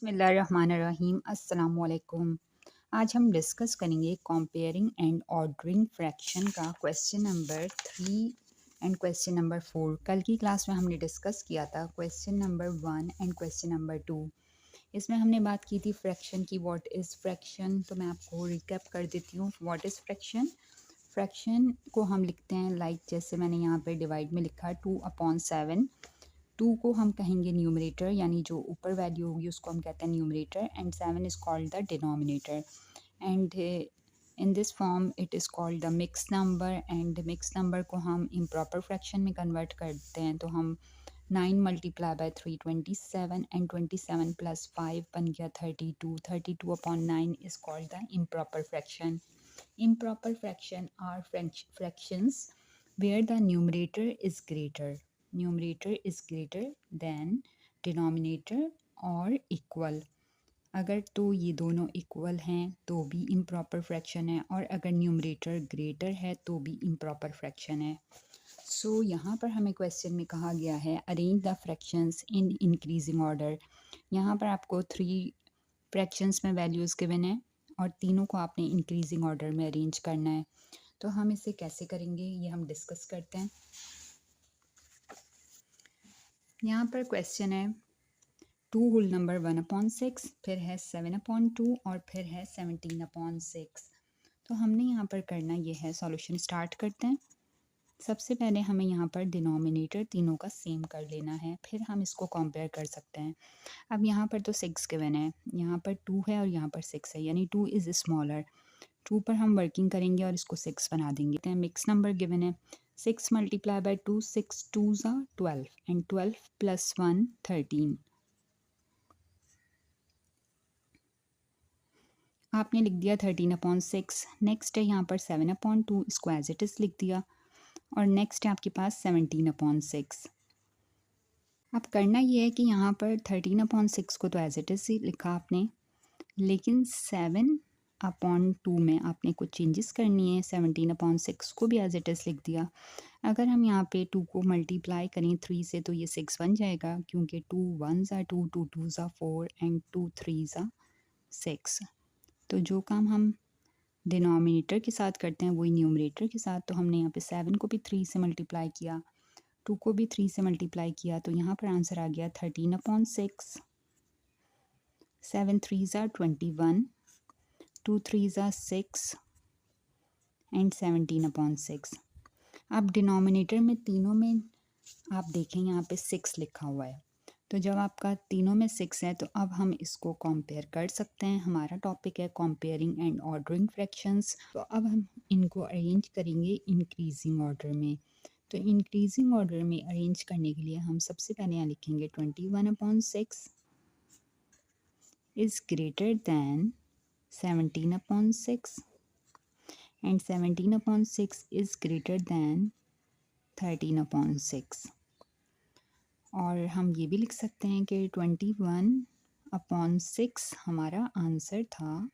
बिस्मिल्लाहिर्रहमानिर्रहीम अस्सलाम वालेकुम। आज हम डिस्कस करेंगे कंपेयरिंग एंड ऑर्डरिंग फ्रैक्शन का question number 3 and question number 4। कल की क्लास में हमने डिस्कस किया था question number 1 and question number 2। इसमें हमने बात की थी फ्रैक्शन की, व्हाट इज़ फ्रैक्शन। तो मैं आपको रिकैप कर देती हूँ व्हाट इज़ फ्रैक्शन। फ्रैक्शन को हम लिखते हैं जैसे मैंने यहाँ पे डिवाइड में लिखा 2/7। 2 को हम कहेंगे न्यूमरेटर, यानी जो ऊपर वैल्यू होगी उसको हम कहते हैं numerator, and 7 is called the denominator. And in this form it is called the mix number. And mix number को हम इम्प्रॉपर फ्रैक्शन में कन्वर्ट करते हैं, तो हम 9 मल्टीप्लाई बाय 3 27, एंड 27 प्लस 5 बन गया 32। 32/9 is called the improper fraction. Improper fraction are fractions where the numerator is greater than denominator or equal। अगर तो ये दोनों इक्वल हैं तो भी इम्प्रॉपर फ्रैक्शन है, और अगर न्यूमरेटर ग्रेटर है तो भी इम्प्रॉपर फ्रैक्शन है। सो यहाँ पर हमें क्वेश्चन में कहा गया है arrange the fractions in increasing order. यहाँ पर आपको 3 फ्रैक्शंस में वैल्यूज़ गिवन है और तीनों को आपने इंक्रीजिंग ऑर्डर में अरेंज करना है। तो हम इसे कैसे करेंगे ये हम डिस्कस करते हैं। यहाँ पर क्वेश्चन है 2 होल नंबर 1/6, फिर है 7/2 और फिर है 17/6। तो हमने यहाँ पर करना ये है, सॉल्यूशन स्टार्ट करते हैं। सबसे पहले हमें यहाँ पर डिनोमिनेटर तीनों का सेम कर लेना है, फिर हम इसको कंपेयर कर सकते हैं। अब यहाँ पर तो 6 गिवन है, यहाँ पर 2 है और यहाँ पर 6 है, यानी 2 इज़ स्मॉलर। 2 पर हम वर्किंग करेंगे और इसको 6 बना देंगे। तो मिक्स नंबर गिवन है 6 मल्टीप्लाई बाय 2, 6 2 ज़ा 12, एंड 12 प्लस 1 13। आपने लिख दिया 13/6। नेक्स्ट है यहाँ पर 7/2, इसको एज इट इज़ लिख दिया, और नेक्स्ट है आपके पास 17/6। अब करना ये है कि यहाँ पर 13/6 को तो एज इट इज़ ही लिखा आपने, लेकिन 7/2 में आपने कुछ चेंजेस करनी है। 17/6 को भी एज इट इज़ लिख दिया। अगर हम यहाँ पे 2 को मल्टीप्लाई करें 3 से तो ये 6 बन जाएगा, क्योंकि 2 1 ज़ा 2, 2 2 ज़ा 4, एंड 2 3 ज़ा 6। तो जो काम हम डिनोमिनेटर के साथ करते हैं वही न्यूमरेटर के साथ। तो हमने यहाँ पे 7 को भी 3 से मल्टीप्लाई किया, 2 को भी 3 से मल्टीप्लाई किया, तो यहाँ पर आंसर आ गया 13/6। 7 3 ज़ा 21, 2 3 ज़ा 6, एंड 17/6। अब डिनोमिनेटर में तीनों में आप देखें यहाँ पे 6 लिखा हुआ है, तो जब आपका तीनों में 6 है तो अब हम इसको कंपेयर कर सकते हैं। हमारा टॉपिक है कंपेयरिंग एंड ऑर्डरिंग फ्रैक्शंस। तो अब हम इनको अरेंज करेंगे इंक्रीजिंग ऑर्डर में। तो इंक्रीजिंग ऑर्डर में अरेंज करने के लिए हम सबसे पहले यहाँ लिखेंगे 21/6 is greater than 17/6, and 17/6 is greater than 13/6। और हम ये भी लिख सकते हैं कि 21/6 हमारा आंसर था।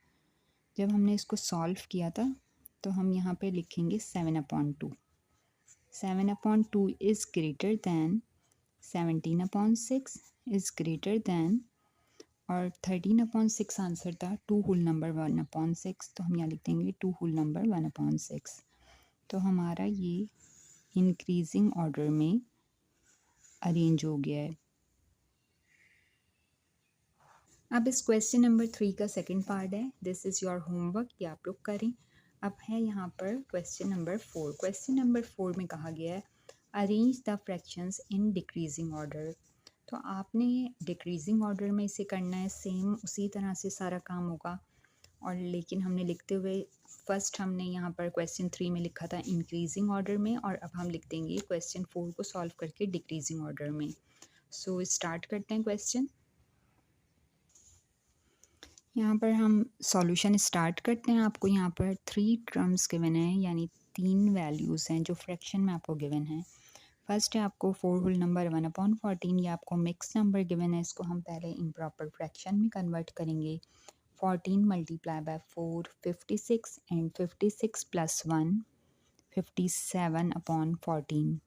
जब हमने इसको सॉल्व किया था तो हम यहाँ पे लिखेंगे 7/2। 7/2 is greater than 17/6 is greater than, और 13/6 आंसर था 2 होल नंबर 1/6। तो हम यहाँ लिख देंगे 2 होल नंबर 1/6। तो हमारा ये इंक्रीजिंग ऑर्डर में अरेंज हो गया है। अब इस क्वेश्चन नंबर 3 का सेकंड पार्ट है, दिस इज़ योर होमवर्क, ये आप लोग करें। अब है यहाँ पर क्वेश्चन नंबर 4। क्वेश्चन नंबर 4 में कहा गया है arrange the fractions in decreasing order. तो आपने डिक्रीजिंग ऑर्डर में इसे करना है, सेम उसी तरह से सारा काम होगा। और लेकिन हमने लिखते हुए फर्स्ट हमने यहाँ पर क्वेश्चन 3 में लिखा था इंक्रीजिंग ऑर्डर में, और अब हम लिख देंगे क्वेश्चन 4 को सॉल्व करके डिक्रीजिंग ऑर्डर में। सो स्टार्ट करते हैं क्वेश्चन। यहाँ पर हम सॉल्यूशन स्टार्ट करते हैं। आपको यहाँ पर 3 टर्म्स गिवन हैं, यानी 3 वैल्यूज़ हैं जो फ्रैक्शन में आपको गिवन है। फर्स्ट है आपको 4 होल नंबर 1/14, ये आपको मिक्स नंबर गिवन है, इसको हम पहले इम्प्रॉपर फ्रैक्शन में कन्वर्ट करेंगे। 14 multiply by 4 56, and 56 plus 1 57/14।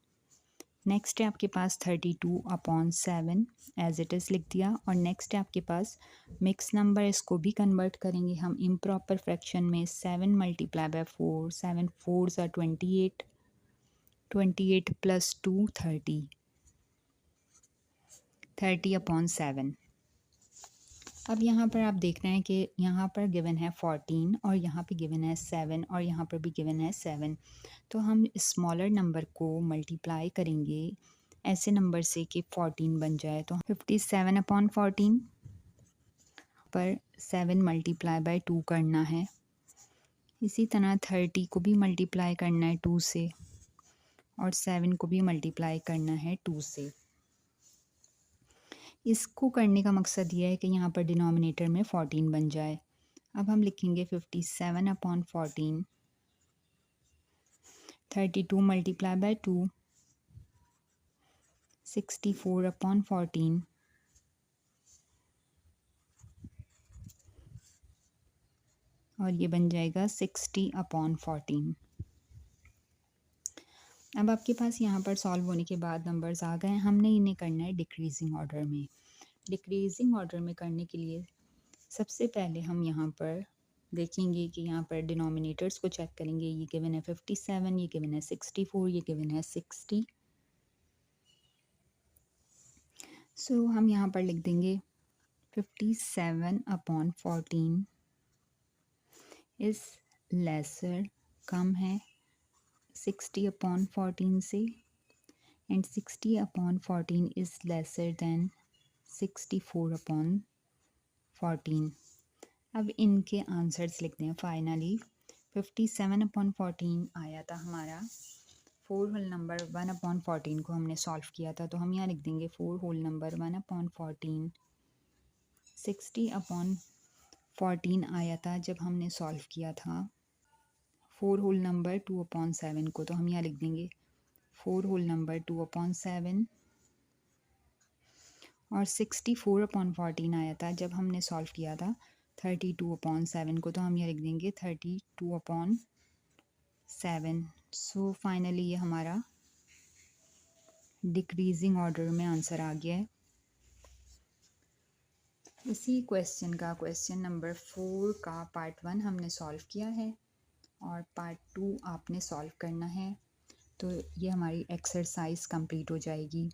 Next है आपके पास 32/7 एज इट इज़ लिख दिया। और नेक्स्ट है आपके पास मिक्स नंबर, इसको भी कन्वर्ट करेंगे हम इम्प्रॉपर फ्रैक्शन में। 7 मल्टीप्लाई बाय 4, 7 4s are 28, 28 + 2 30, 30/7। अब यहाँ पर आप देख रहे हैं कि यहाँ पर गिवन है 14 और यहाँ पे गिवन है 7 और यहाँ पर भी गिवन है 7। तो हम स्मॉलर नंबर को मल्टीप्लाई करेंगे ऐसे नंबर से कि 14 बन जाए। तो 57/14 पर 7 मल्टीप्लाई बाय 2 करना है। इसी तरह 30 को भी मल्टीप्लाई करना है 2 से और 7 को भी मल्टीप्लाई करना है 2 से। इसको करने का मकसद ये है कि यहाँ पर डिनोमिनेटर में 14 बन जाए। अब हम लिखेंगे 57/14, 32 मल्टीप्लाई बाय 2, 64/14 और ये बन जाएगा 60/14। अब आपके पास यहाँ पर सॉल्व होने के बाद नंबर्स आ गए हैं। हमने इन्हें करना है डिक्रीजिंग ऑर्डर में। डिक्रीजिंग ऑर्डर में करने के लिए सबसे पहले हम यहाँ पर देखेंगे कि यहाँ पर डिनोमिनेटर्स को चेक करेंगे। ये गिवन है 57, ये गिवन है 64, ये गिवन है 60। सो हम यहाँ पर लिख देंगे 57/14 इज़ लेसर, कम है 60/14 से, एंड 60/14 इज़ लेसर दैन 64/14। अब इनके आंसर्स लिखते हैं। फाइनली 57/14 आया था हमारा। 4 होल नंबर 1/14 को हमने सॉल्व किया था, तो हम यहाँ लिख देंगे 4 होल नंबर 1/14। 60/14 आया था जब हमने सॉल्व किया था 4 होल नंबर 2/7 को, तो हम यहाँ लिख देंगे 4 होल नंबर 2/7। और 64/14 आया था जब हमने सॉल्व किया था 32/7 को, तो हम यहाँ लिख देंगे 32/7। सो फाइनली ये हमारा डिक्रीजिंग ऑर्डर में आंसर आ गया है। इसी क्वेश्चन का क्वेश्चन नंबर 4 का पार्ट 1 हमने सॉल्व किया है और पार्ट 2 आपने सॉल्व करना है। तो ये हमारी एक्सरसाइज कंप्लीट हो जाएगी।